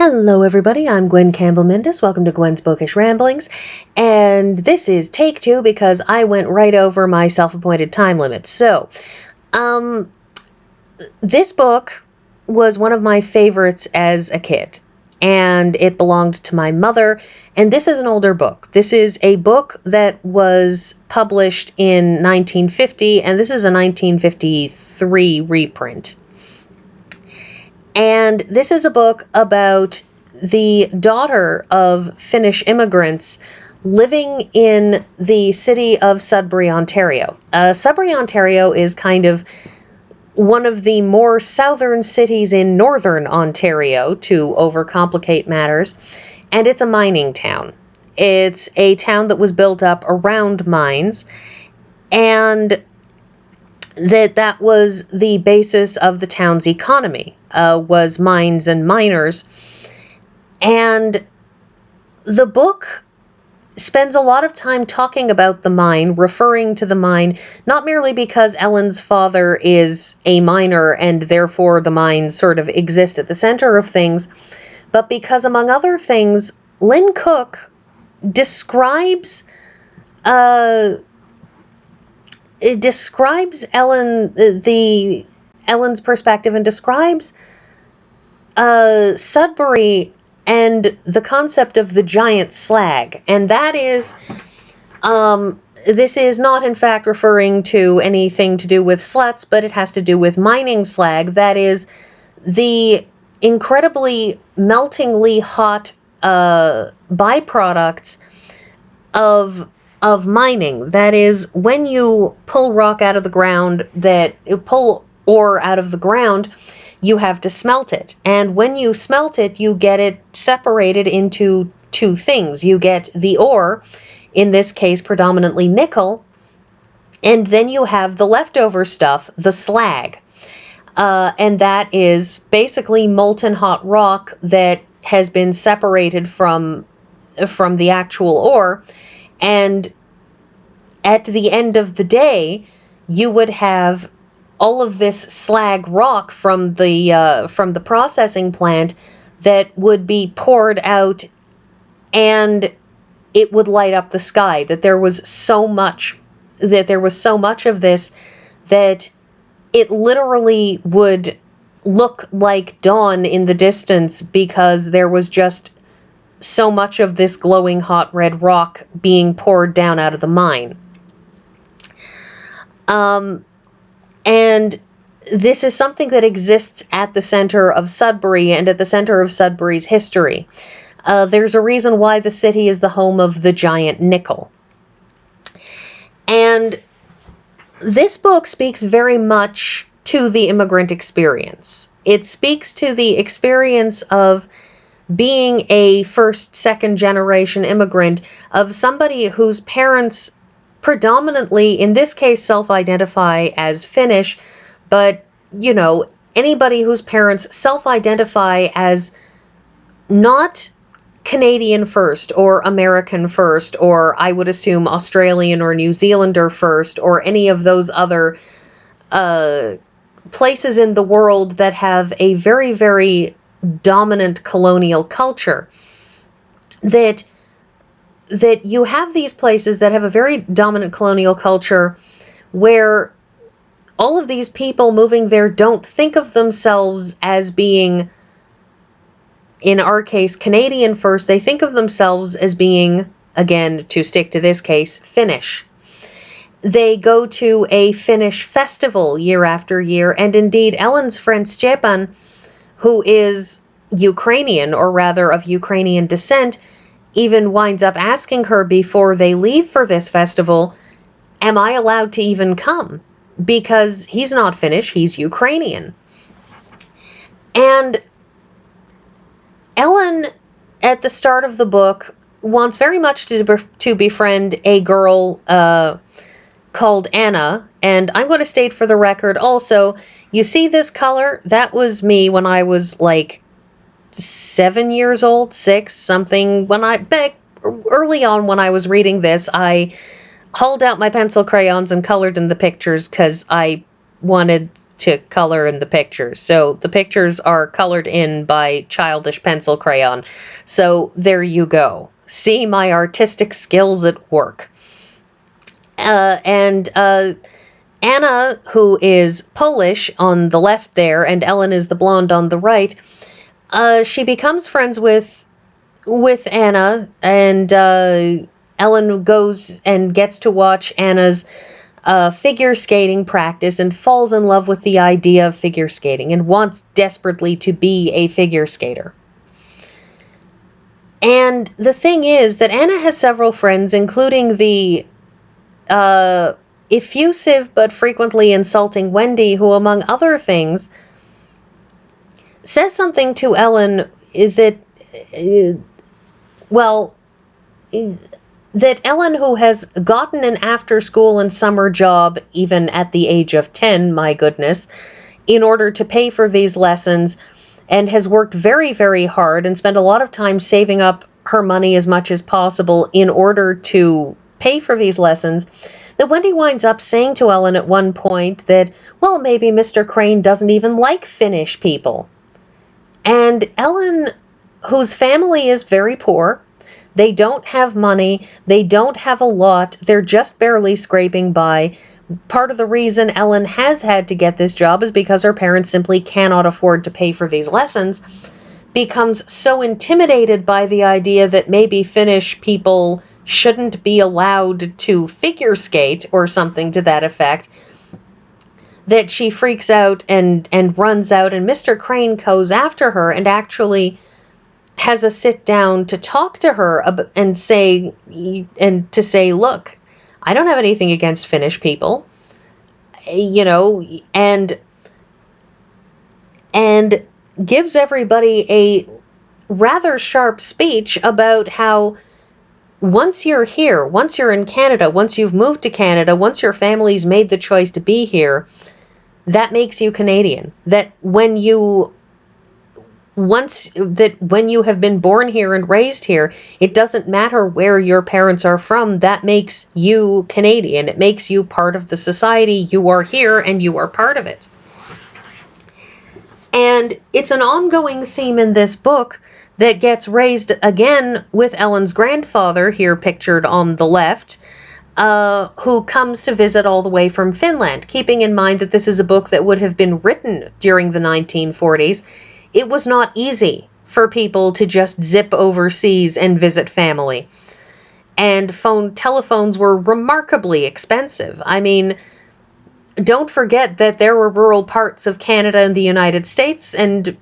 Hello everybody, I'm Gwen Campbell-Mindes. Welcome to Gwen's Bookish Ramblings. And this is take 2 because I went right over my self-appointed time limit. So, this book was one of my favorites as a kid. And it belonged to my mother. And this is an older book. This is a book that was published in 1950, and this is a 1953 reprint. And this is a book about the daughter of Finnish immigrants living in the city of Sudbury, Ontario. Sudbury, Ontario is kind of one of the more southern cities in northern Ontario, to overcomplicate matters, and it's a mining town. It's a town that was built up around mines, and that was the basis of the town's economy, was mines and miners. And the book spends a lot of time talking about the mine, referring to the mine, not merely because Ellen's father is a miner and therefore the mines sort of exist at the center of things, but because, among other things, Lyn Cook describes it describes Ellen's perspective, and describes Sudbury and the concept of the Giant Slag. And that is, this is not in fact referring to anything to do with sluts, but it has to do with mining slag. That is the incredibly meltingly hot byproducts of mining. That is, when you pull rock out of the ground, pull ore out of the ground, you have to smelt it. And when you smelt it, you get it separated into two things. You get the ore, in this case predominantly nickel, and then you have the leftover stuff, the slag. And that is basically molten hot rock that has been separated from the actual ore. And at the end of the day, you would have all of this slag rock from the processing plant that would be poured out, and it would light up the sky. That there was so much of this that it literally would look like dawn in the distance, because there was just so much of this glowing hot red rock being poured down out of the mine. And this is something that exists at the center of Sudbury and at the center of Sudbury's history. There's a reason why the city is the home of the giant nickel. And this book speaks very much to the immigrant experience. It speaks to the experience of being a first, second generation immigrant, of somebody whose parents predominantly, in this case, self-identify as Finnish, but, anybody whose parents self-identify as not Canadian first, or American first, or I would assume Australian or New Zealander first, or any of those other places in the world that have a very, very dominant colonial culture. That you have these places that have a very dominant colonial culture where all of these people moving there don't think of themselves as being, in our case, Canadian first. They think of themselves as being, again, to stick to this case, Finnish. They go to a Finnish festival year after year, and indeed Ellen's friend Stepan, who is Ukrainian, or rather of Ukrainian descent, even winds up asking her before they leave for this festival, am I allowed to even come? Because he's not Finnish, he's Ukrainian. And Ellen, at the start of the book, wants very much to befriend a girl called Anna. And I'm going to state for the record also, you see this color? That was me when I was like 7 years old, 6, something. Back early on when I was reading this, I hauled out my pencil crayons and colored in the pictures because I wanted to color in the pictures. So the pictures are colored in by childish pencil crayon. So there you go. See my artistic skills at work. And Anna, who is Polish on the left there, and Ellen is the blonde on the right, she becomes friends with Anna, and Ellen goes and gets to watch Anna's figure skating practice and falls in love with the idea of figure skating and wants desperately to be a figure skater. And the thing is that Anna has several friends, including the effusive but frequently insulting Wendy, who, among other things, says something to Ellen that, that Ellen, who has gotten an after-school and summer job even at the age of 10, my goodness, in order to pay for these lessons, and has worked very, very hard and spent a lot of time saving up her money as much as possible in order to pay for these lessons, that Wendy winds up saying to Ellen at one point that, well, maybe Mr. Crane doesn't even like Finnish people. And Ellen, whose family is very poor, they don't have money, they don't have a lot, they're just barely scraping by. Part of the reason Ellen has had to get this job is because her parents simply cannot afford to pay for these lessons, becomes so intimidated by the idea that maybe Finnish people shouldn't be allowed to figure skate or something to that effect, that she freaks out and runs out, and Mr. Crane goes after her and actually has a sit down to talk to her and say, look, I don't have anything against Finnish people, and gives everybody a rather sharp speech about how once you're here, once you're in Canada, once you've moved to Canada, once your family's made the choice to be here, that makes you Canadian. That when you have been born here and raised here, it doesn't matter where your parents are from, that makes you Canadian. It makes you part of the society. You are here and you are part of it. And it's an ongoing theme in this book that gets raised again with Ellen's grandfather, here pictured on the left, who comes to visit all the way from Finland, keeping in mind that this is a book that would have been written during the 1940s. It was not easy for people to just zip overseas and visit family. And telephones were remarkably expensive. I mean, don't forget that there were rural parts of Canada and the United States, and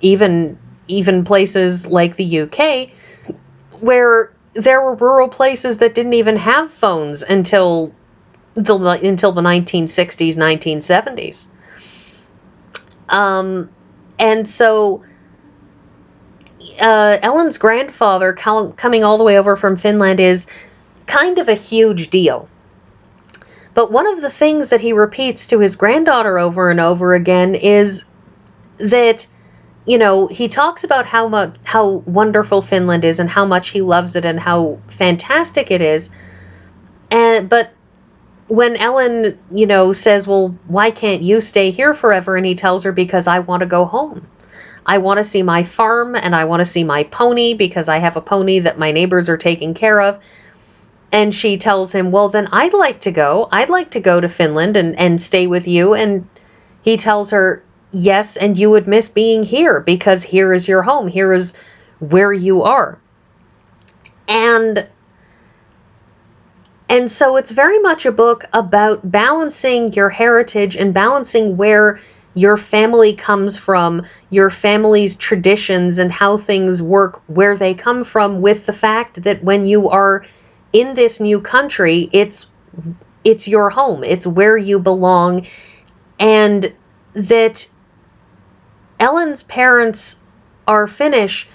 even places like the UK, where there were rural places that didn't even have phones until the 1960s, 1970s. And so Ellen's grandfather coming all the way over from Finland is kind of a huge deal. But one of the things that he repeats to his granddaughter over and over again is that, he talks about how wonderful Finland is and how much he loves it and how fantastic it is. But when Ellen, says, well, why can't you stay here forever? And he tells her, because I want to go home. I want to see my farm and I want to see my pony because I have a pony that my neighbors are taking care of. And she tells him, well, then I'd like to go. I'd like to go to Finland and stay with you. And he tells her, yes, and you would miss being here because here is your home. Here is where you are. And so it's very much a book about balancing your heritage and balancing where your family comes from, your family's traditions and how things work, where they come from, with the fact that when you are in this new country, it's your home. It's where you belong. And that Ellen's parents are Finnish,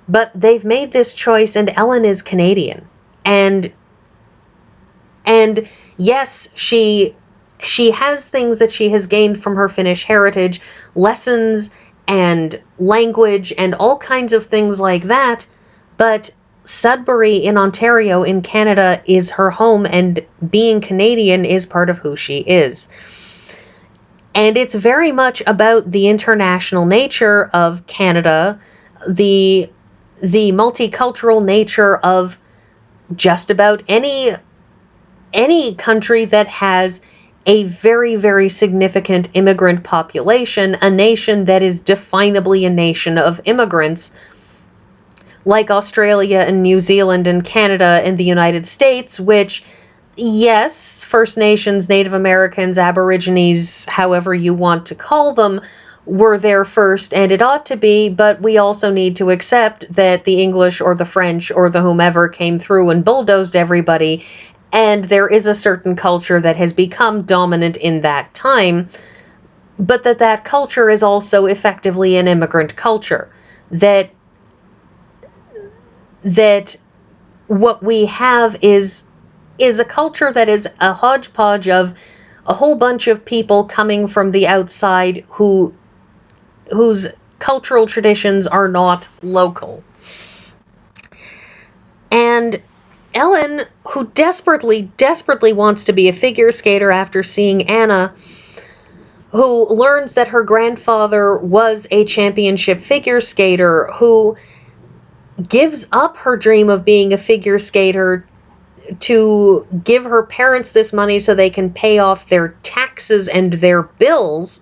but they've made this choice, and Ellen is Canadian. And yes, she has things that she has gained from her Finnish heritage, lessons and language and all kinds of things like that, but Sudbury in Ontario in Canada is her home, and being Canadian is part of who she is. And it's very much about the international nature of Canada, the multicultural nature of just about any country that has a very, very significant immigrant population, a nation that is definably a nation of immigrants, like Australia and New Zealand and Canada and the United States, which, yes, First Nations, Native Americans, Aborigines, however you want to call them, were there first, and it ought to be, but we also need to accept that the English or the French or the whomever came through and bulldozed everybody, and there is a certain culture that has become dominant in that time, but that culture is also effectively an immigrant culture. That what we have is a culture that is a hodgepodge of a whole bunch of people coming from the outside whose cultural traditions are not local. And Ellen, who desperately, desperately wants to be a figure skater after seeing Anna, who learns that her grandfather was a championship figure skater, who gives up her dream of being a figure skater to give her parents this money so they can pay off their taxes and their bills,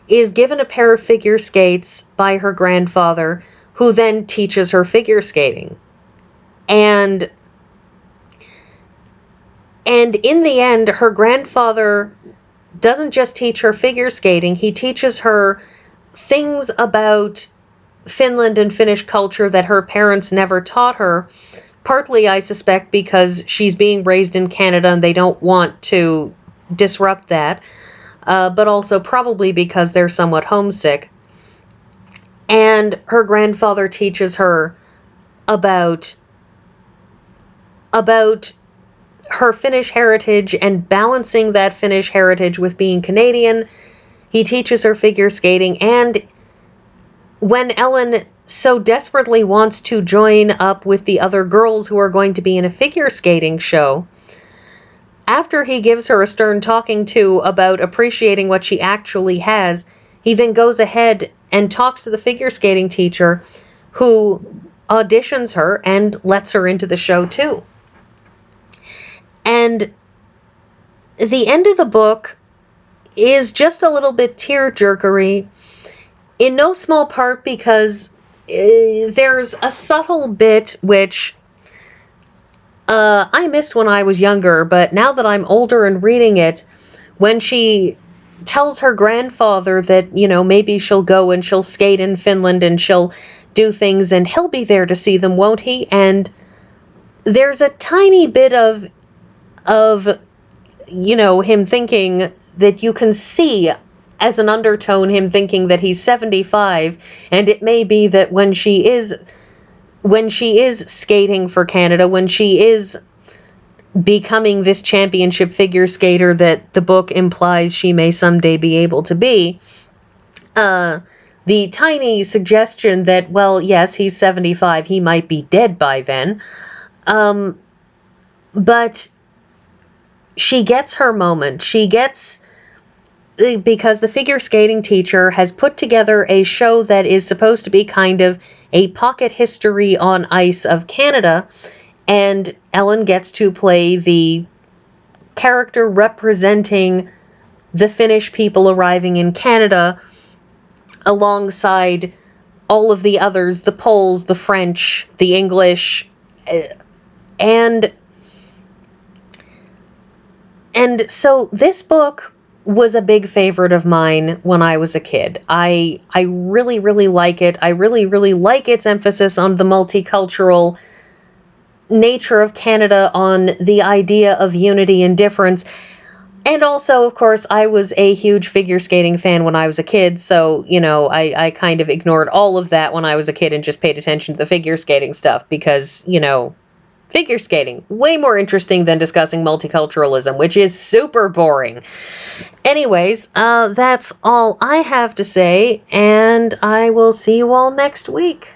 is given a pair of figure skates by her grandfather, who then teaches her figure skating. And in the end, her grandfather doesn't just teach her figure skating, he teaches her things about Finland and Finnish culture that her parents never taught her, partly, I suspect, because she's being raised in Canada and they don't want to disrupt that, but also probably because they're somewhat homesick. And her grandfather teaches her about her Finnish heritage and balancing that Finnish heritage with being Canadian. He teaches her figure skating, and when Ellen so desperately wants to join up with the other girls who are going to be in a figure skating show, after he gives her a stern talking to about appreciating what she actually has, he then goes ahead and talks to the figure skating teacher, who auditions her and lets her into the show too. And the end of the book is just a little bit tear-jerkery, in no small part because there's a subtle bit which I missed when I was younger, but now that I'm older and reading it, when she tells her grandfather that, maybe she'll go and she'll skate in Finland and she'll do things and he'll be there to see them, won't he? And there's a tiny bit of him thinking that you can see as an undertone him thinking that he's 75, and it may be that when she is skating for Canada, when she is becoming this championship figure skater that the book implies she may someday be able to be, the tiny suggestion that, well, yes, he's 75, he might be dead by then, but she gets her moment. Because the figure skating teacher has put together a show that is supposed to be kind of a pocket history on ice of Canada, and Ellen gets to play the character representing the Finnish people arriving in Canada alongside all of the others, the Poles, the French, the English, and so this book was a big favorite of mine when I was a kid. I really, really like it. I really, really like its emphasis on the multicultural nature of Canada, on the idea of unity and difference. And also, of course, I was a huge figure skating fan when I was a kid, so, I kind of ignored all of that when I was a kid and just paid attention to the figure skating stuff because, figure skating, way more interesting than discussing multiculturalism, which is super boring. Anyways, that's all I have to say, and I will see you all next week.